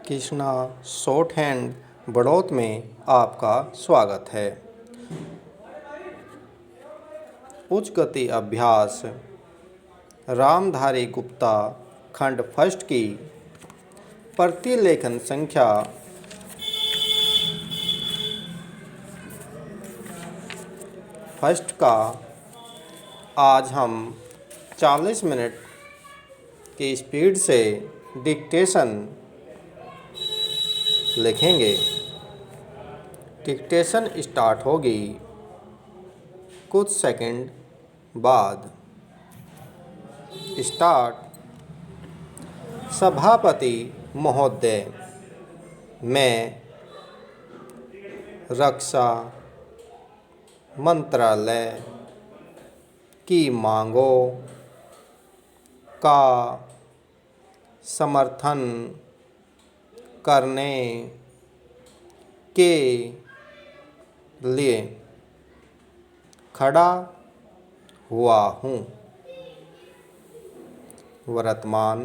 Krishna short hand Baraut में आपका स्वागत है। उच्च गति अभ्यास रामधारी गुप्ता खंड फर्स्ट की प्रतिलेखन संख्या 1 का आज हम 40 मिनट की स्पीड से डिक्टेशन लिखेंगे। डिक्टेशन स्टार्ट होगी कुछ सेकंड बाद। स्टार्ट। सभापति महोदय, मैं रक्षा मंत्रालय की मांगों का समर्थन करने के लिए खड़ा हुआ हूँ। वर्तमान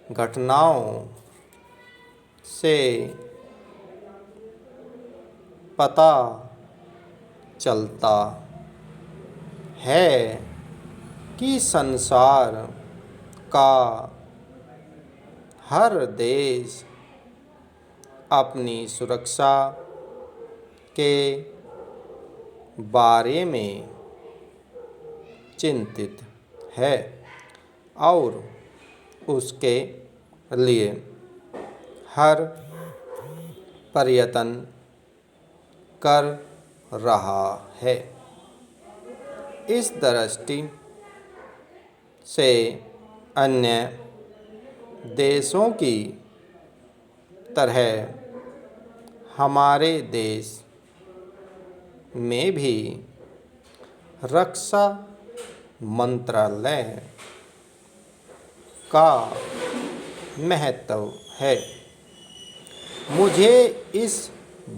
घटनाओं से पता चलता है कि संसार का हर देश अपनी सुरक्षा के बारे में चिंतित है और उसके लिए हर प्रयत्न कर रहा है। इस दृष्टि से अन्य देशों की तरह हमारे देश में भी रक्षा मंत्रालय का महत्व है। मुझे इस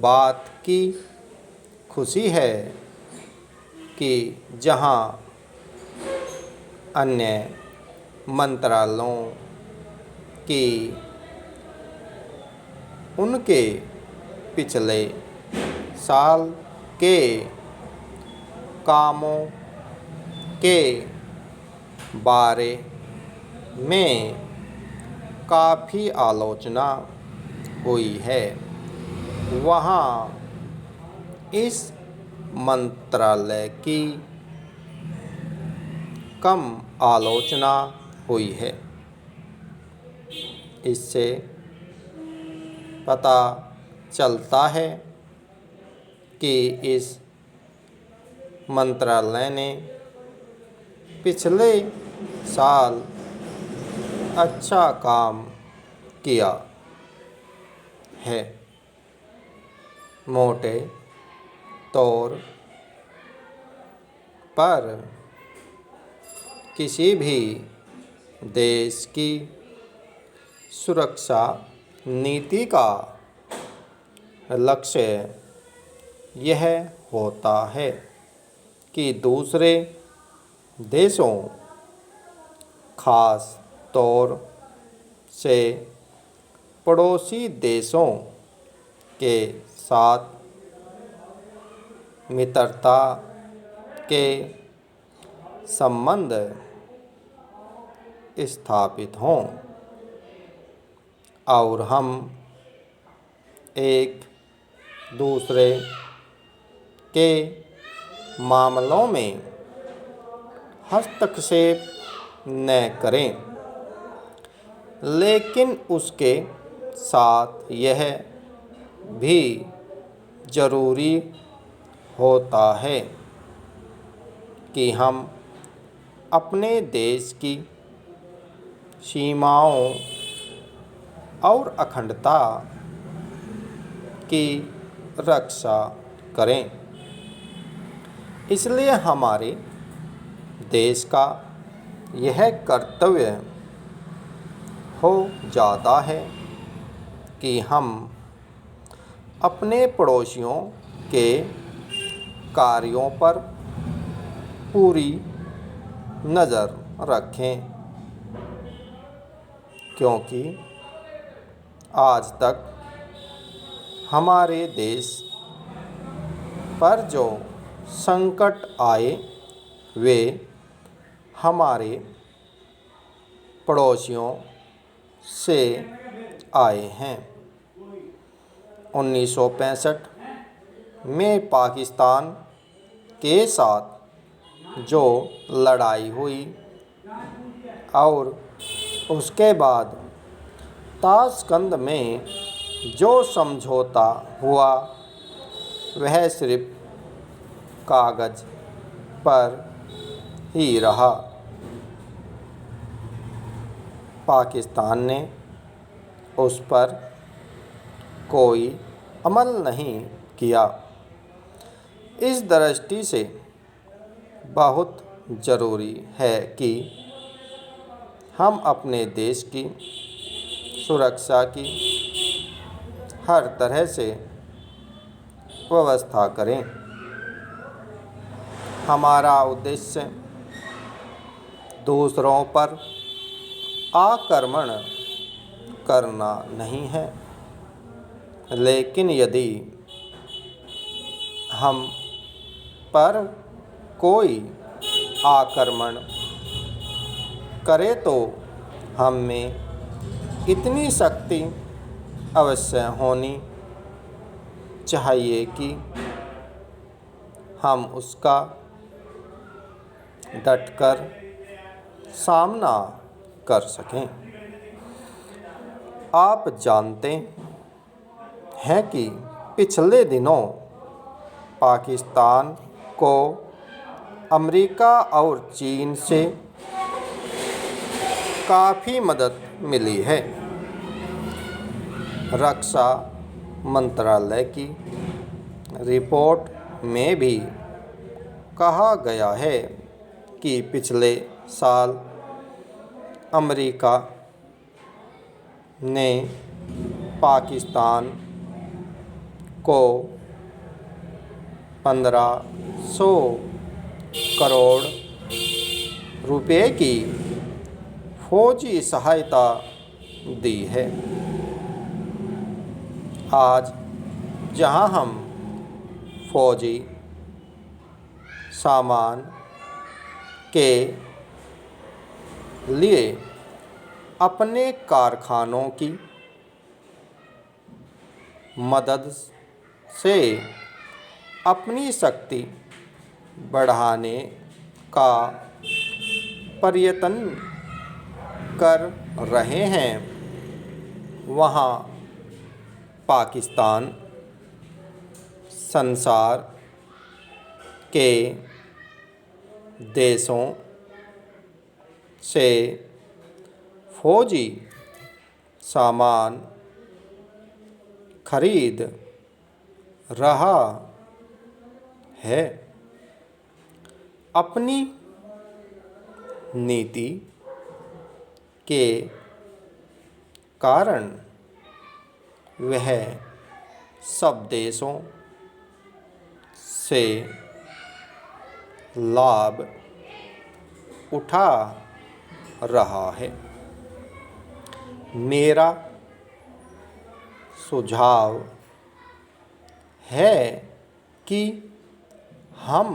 बात की खुशी है कि जहां अन्य मंत्रालयों की उनके पिछले साल के कामों के बारे में काफ़ी आलोचना हुई है, वहाँ इस मंत्रालय की कम आलोचना हुई है। इससे पता चलता है कि इस मंत्रालय ने पिछले साल अच्छा काम किया है। मोटे तौर पर किसी भी देश की सुरक्षा नीति का लक्ष्य यह होता है कि दूसरे देशों, खास तौर से पड़ोसी देशों के साथ मित्रता के संबंध स्थापित हों और हम एक दूसरे के मामलों में हस्तक्षेप न करें, लेकिन उसके साथ यह भी जरूरी होता है कि हम अपने देश की सीमाओं और अखंडता की रक्षा करें। इसलिए हमारे देश का यह कर्तव्य हो जाता है कि हम अपने पड़ोसियों के कार्यों पर पूरी नज़र रखें, क्योंकि आज तक हमारे देश पर जो संकट आए वे हमारे पड़ोसियों से आए हैं। 1965 में पाकिस्तान के साथ जो लड़ाई हुई और उसके बाद ताशकंद में जो समझौता हुआ वह सिर्फ कागज़ पर ही रहा। पाकिस्तान ने उस पर कोई अमल नहीं किया। इस दृष्टि से बहुत ज़रूरी है कि हम अपने देश की सुरक्षा की हर तरह से व्यवस्था करें। हमारा उद्देश्य दूसरों पर आक्रमण करना नहीं है, लेकिन यदि हम पर कोई आक्रमण करे तो हम में इतनी शक्ति अवश्य होनी चाहिए कि हम उसका डटकर सामना कर सकें। आप जानते हैं कि पिछले दिनों पाकिस्तान को अमेरिका और चीन से काफ़ी मदद मिली है। रक्षा मंत्रालय की रिपोर्ट में भी कहा गया है कि पिछले साल अमेरिका ने पाकिस्तान को 1500 करोड़ रुपए की फौजी सहायता दी है। आज जहां हम फौजी सामान के लिए अपने कारखानों की मदद से अपनी शक्ति बढ़ाने का प्रयत्न कर रहे हैं, वहाँ पाकिस्तान संसार के देशों से फौजी सामान खरीद रहा है। अपनी नीति के कारण वह सब देशों से लाभ उठा रहा है। मेरा सुझाव है कि हम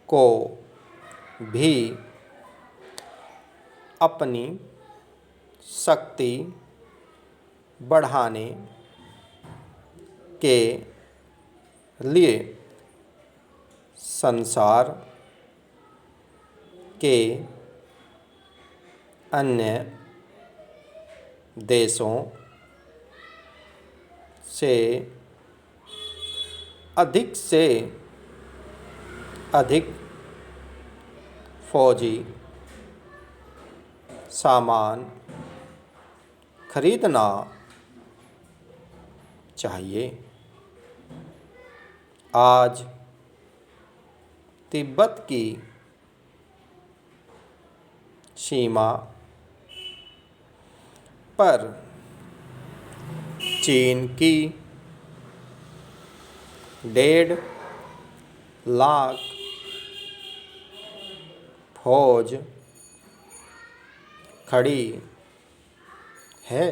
को भी अपनी शक्ति बढ़ाने के लिए संसार के अन्य देशों से अधिक फौजी सामान खरीदना चाहिए। आज तिब्बत की सीमा पर चीन की 1.5 लाख फौज खड़ी है।